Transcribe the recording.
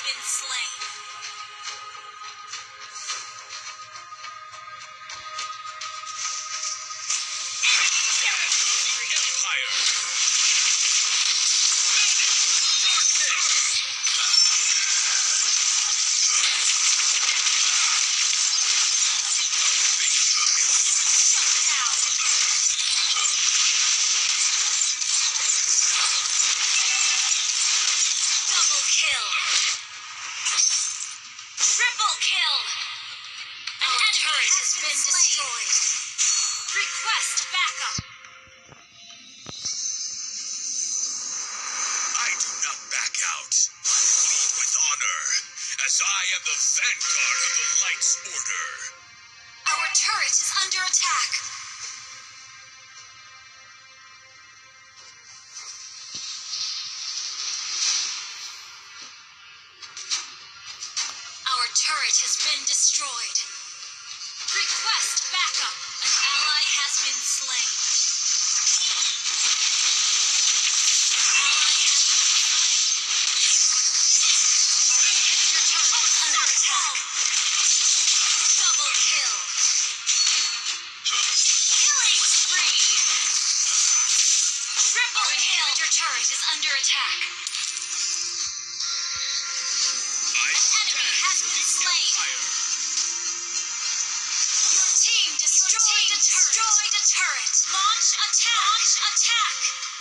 been slain. Triple kill! Our turret has been destroyed. Request backup! I do not back out. I lead with honor, as I am the vanguard of the Light's Order. Our turret is under attack. Our turret has been destroyed. Request backup! An ally has been slain. An ally has been slain. Your turret is under attack. Double kill. Killing spree. Triple kill. Your turret is under attack. Enemy has been slain. Your team destroyed a turret. Launch attack. Launch attack.